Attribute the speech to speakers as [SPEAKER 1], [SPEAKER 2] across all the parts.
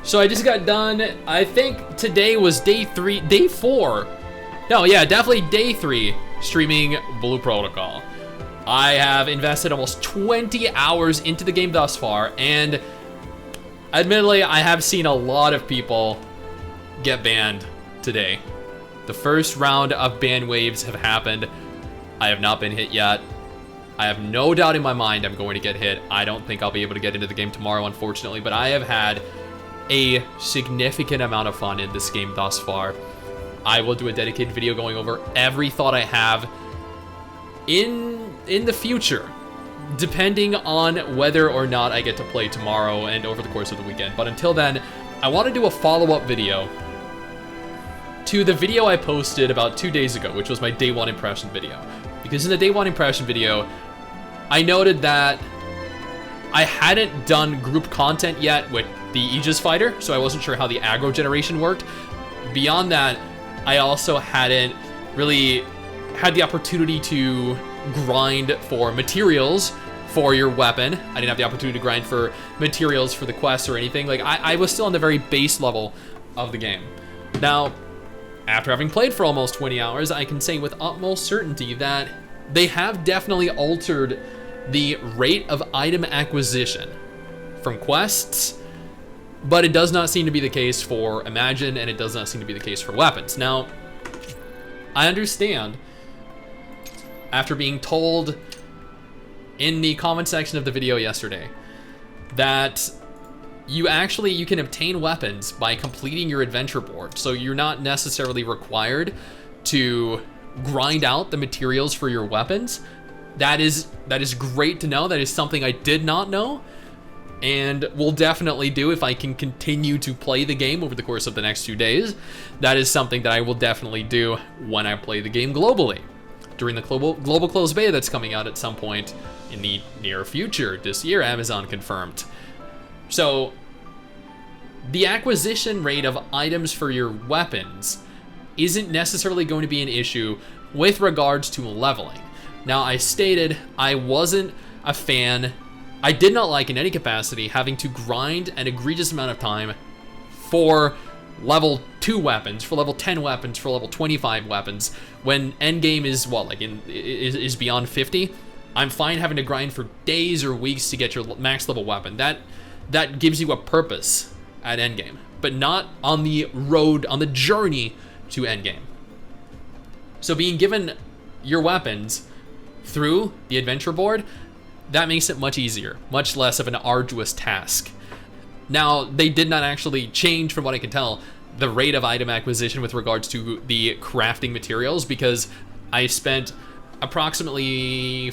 [SPEAKER 1] So I just got done, I think today was day 4. No, yeah, definitely day 3 streaming Blue Protocol. I have invested almost 20 hours into the game thus far, and admittedly, I have seen a lot of people get banned today. The first round of ban waves have happened. I have not been hit yet. I have no doubt in my mind I'm going to get hit. I don't think I'll be able to get into the game tomorrow, unfortunately, but I have had a significant amount of fun in this game thus far. I will do a dedicated video going over every thought I have in the future, depending on whether or not I get to play tomorrow and over the course of the weekend. But until then, I want to do a follow-up video to the video I posted about 2 days ago, which was my day 1 impression video. Because in the day 1 impression video, I noted that I hadn't done group content yet with the Aegis fighter, so I wasn't sure how the aggro generation worked. Beyond that, I also hadn't really had the opportunity to grind for materials for your weapon. I didn't have the opportunity to grind for materials for the quests or anything. Like, I was still on the very base level of the game. Now, after having played for almost 20 hours, I can say with utmost certainty that they have definitely altered the rate of item acquisition from quests, but it does not seem to be the case for Imagine, and it does not seem to be the case for weapons. Now, I understand, after being told in the comment section of the video yesterday that you can obtain weapons by completing your adventure board, so you're not necessarily required to grind out the materials for your weapons. That is great to know. That is something I did not know, and will definitely do if I can continue to play the game over the course of the next few days. That is something that I will definitely do when I play the game globally, during the global closed beta that's coming out at some point in the near future this year, Amazon confirmed. So the acquisition rate of items for your weapons isn't necessarily going to be an issue with regards to leveling. Now, I stated I wasn't a fan, I did not like in any capacity having to grind an egregious amount of time for level 2 weapons, for level 10 weapons, for level 25 weapons, when endgame is is beyond 50. I'm fine having to grind for days or weeks to get your max level weapon. That gives you a purpose at endgame, but not on the road, on the journey to endgame. So being given your weapons through the adventure board, that makes it much easier, much less of an arduous task. Now, they did not actually change, from what I can tell, the rate of item acquisition with regards to the crafting materials, because I spent approximately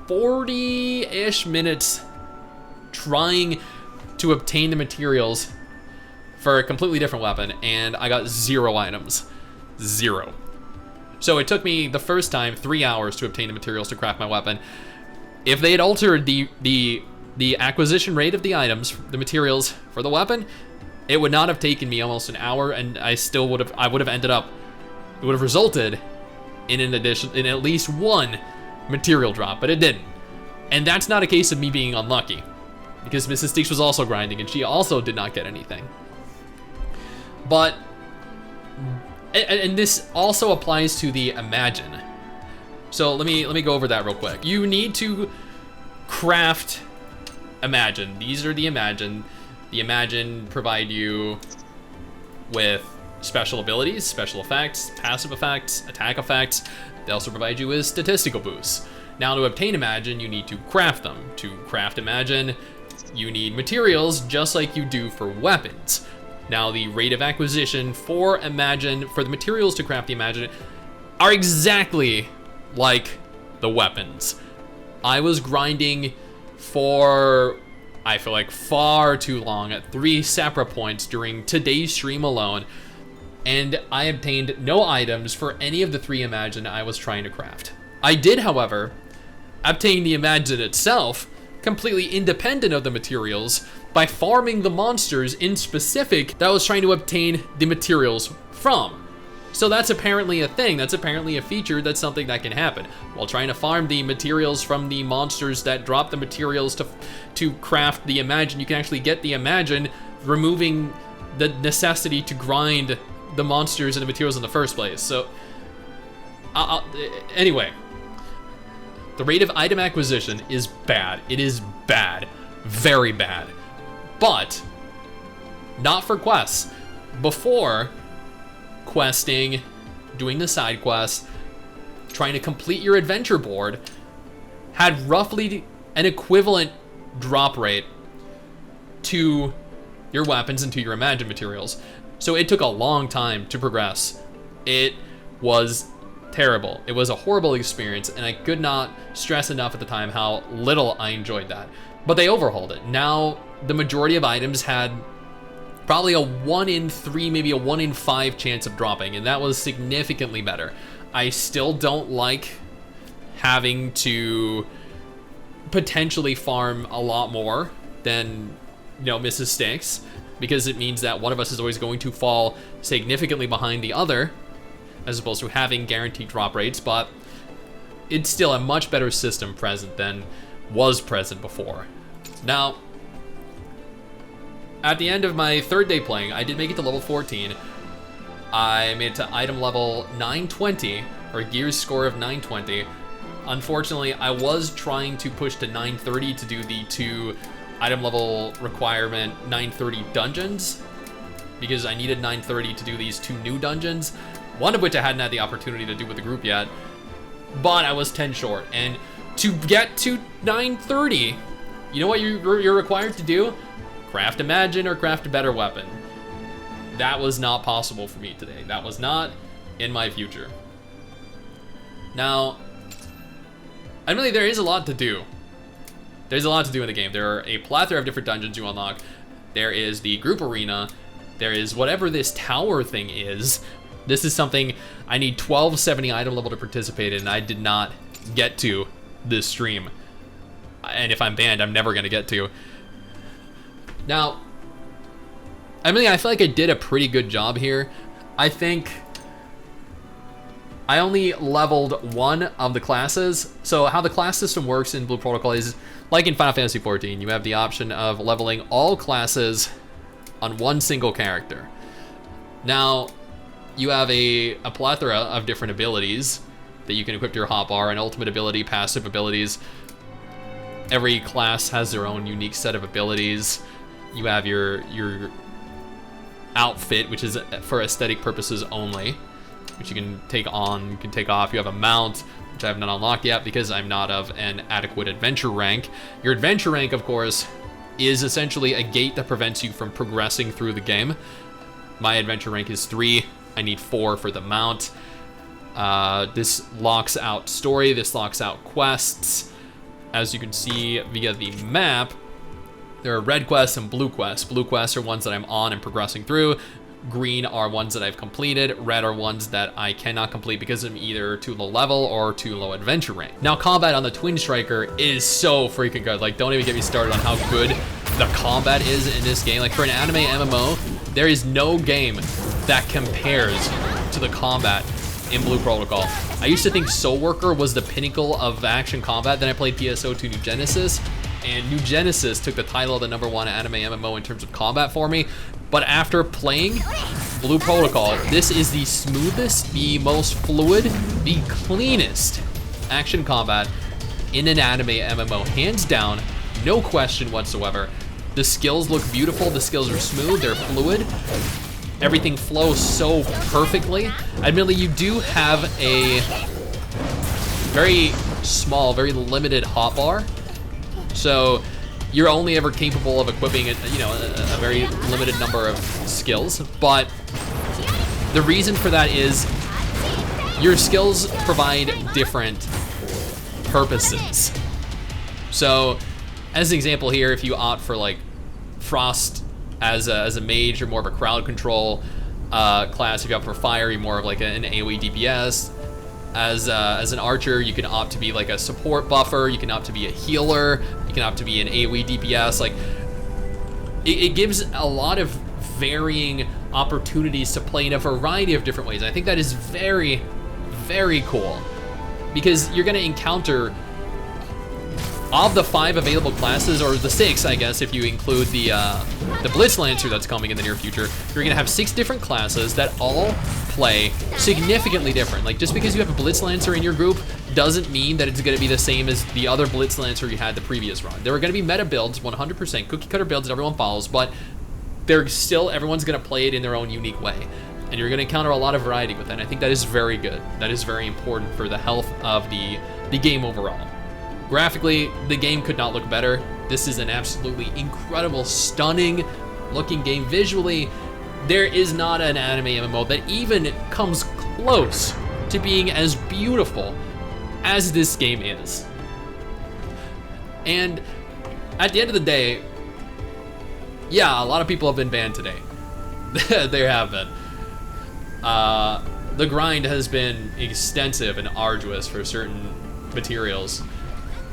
[SPEAKER 1] 40-ish minutes trying to obtain the materials for a completely different weapon, and I got 0 items. 0. So it took me the first time 3 hours to obtain the materials to craft my weapon. If they had altered the acquisition rate of the items, the materials for the weapon, it would not have taken me almost an hour, and I would have ended up, it would have resulted in at least 1 material drop, but it didn't. And that's not a case of me being unlucky, because MRSSSTIX was also grinding and she also did not get anything. But, and this also applies to the Imagine. So let me go over that real quick. You need to craft Imagine. These are the Imagine. The Imagine provide you with special abilities, special effects, passive effects, attack effects. They also provide you with statistical boosts. Now, to obtain Imagine, you need to craft them. To craft Imagine, you need materials just like you do for weapons. Now, the rate of acquisition for Imagine, for the materials to craft the Imagine, are exactly like the weapons. I was grinding for, I feel like, far too long at 3 separate points during today's stream alone, and I obtained no items for any of the 3 Imagine I was trying to craft. I did, however, obtain the Imagine itself completely independent of the materials by farming the monsters in specific that I was trying to obtain the materials from. So that's apparently a thing. That's apparently a feature. That's something that can happen. While trying to farm the materials from the monsters that drop the materials to craft the Imagine, you can actually get the Imagine, removing the necessity to grind the monsters and the materials in the first place. So, anyway, the rate of item acquisition is bad. It is bad. Very bad. But not for quests. Before questing, doing the side quests, trying to complete your adventure board, had roughly an equivalent drop rate to your weapons and to your Imagine materials. So it took a long time to progress. It was terrible. It was a horrible experience, and I could not stress enough at the time how little I enjoyed that. But they overhauled it. Now, the majority of items had probably a 1 in 3, maybe a 1 in 5 chance of dropping, and that was significantly better. I still don't like having to potentially farm a lot more than, MMORPG, because it means that one of us is always going to fall significantly behind the other, as opposed to having guaranteed drop rates, but it's still a much better system present than was present before. Now, at the end of my 3rd day playing, I did make it to level 14. I made it to item level 920, or gears score of 920. Unfortunately, I was trying to push to 930 to do the 2 item level requirement 930 dungeons, because I needed 930 to do these 2 new dungeons, one of which I hadn't had the opportunity to do with the group yet, but I was 10 short. And to get to 930, you know what you're required to do? Craft Imagine or craft a better weapon. That was not possible for me today. That was not in my future. Now, admittedly, there is a lot to do. There's a lot to do in the game. There are a plethora of different dungeons you unlock. There is the group arena. There is whatever this tower thing is. This is something I need 1270 item level to participate in, and I did not get to this stream. And if I'm banned, I'm never gonna get to. Now, I feel like I did a pretty good job here. I think I only leveled 1 of the classes. So how the class system works in Blue Protocol is like in Final Fantasy XIV. You have the option of leveling all classes on 1 single character. Now, you have a plethora of different abilities that you can equip to your hotbar, an ultimate ability, passive abilities. Every class has their own unique set of abilities. You have your outfit, which is for aesthetic purposes only, which you can take on, you can take off. You have a mount, which I have not unlocked yet because I'm not of an adequate adventure rank. Your adventure rank, of course, is essentially a gate that prevents you from progressing through the game. My adventure rank is 3. I need 4 for the mount. This locks out story. This locks out quests. As you can see via the map, there are red quests and blue quests. Blue quests are ones that I'm on and progressing through. Green are ones that I've completed. Red are ones that I cannot complete because I'm either too low level or too low adventure rank. Now, combat on the Twin Striker is so freaking good. Like, don't even get me started on how good the combat is in this game. Like, for an anime MMO, there is no game that compares to the combat in Blue Protocol. I used to think Soul Worker was the pinnacle of action combat. Then I played PSO2 New Genesis, and New Genesis took the title of the #1 anime MMO in terms of combat for me. But after playing Blue Protocol, this is the smoothest, the most fluid, the cleanest action combat in an anime MMO. Hands down, no question whatsoever. The skills look beautiful, the skills are smooth, they're fluid. Everything flows so perfectly. Admittedly, you do have a very small, very limited hotbar. So you're only ever capable of equipping a very limited number of skills. But the reason for that is your skills provide different purposes. So as an example here, if you opt for like Frost as a mage, you're more of a crowd control class. If you opt for Fire, you're more of like an AoE DPS. As an archer, you can opt to be like a support buffer. You can opt to be a healer. You can opt to be an AoE DPS. Like, it gives a lot of varying opportunities to play in a variety of different ways. I think that is very, very cool, because you're going to encounter, of the 5 available classes, or the 6, I guess, if you include the Blitz Lancer that's coming in the near future, you're gonna have 6 different classes that all play significantly different. Like, just because you have a Blitz Lancer in your group doesn't mean that it's gonna be the same as the other Blitz Lancer you had the previous run. There are gonna be meta builds, 100%, cookie cutter builds that everyone follows, but everyone's gonna play it in their own unique way. And you're gonna encounter a lot of variety with that, and I think that is very good. That is very important for the health of the game overall. Graphically, the game could not look better. This is an absolutely incredible, stunning looking game. Visually, there is not an anime MMO that even comes close to being as beautiful as this game is. And at the end of the day, yeah, a lot of people have been banned today. There have been. The grind has been extensive and arduous for certain materials.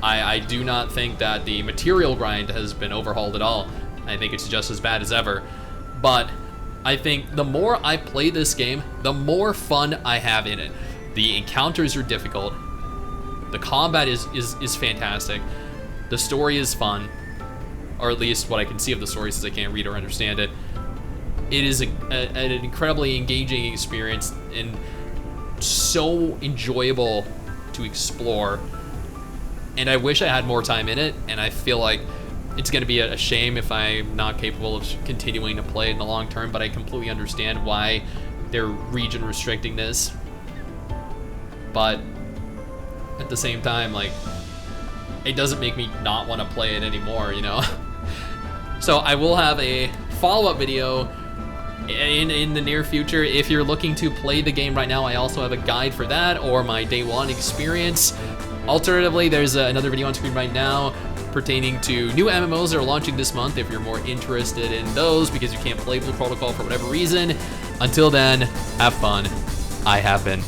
[SPEAKER 1] I do not think that the material grind has been overhauled at all. I think it's just as bad as ever. But I think the more I play this game, the more fun I have in it. The encounters are difficult. The combat is fantastic. The story is fun, or at least what I can see of the story, since I can't read or understand it. It is an incredibly engaging experience and so enjoyable to explore. And I wish I had more time in it, and I feel like it's going to be a shame if I'm not capable of continuing to play in the long term, but I completely understand why they're region restricting this. But at the same time, like, it doesn't make me not want to play it anymore, you know? So I will have a follow-up video in the near future. If you're looking to play the game right now, I also have a guide for that, or my day 1 experience. Alternatively, there's another video on screen right now pertaining to new MMOs that are launching this month if you're more interested in those because you can't play Blue Protocol for whatever reason. Until then, have fun. I have been.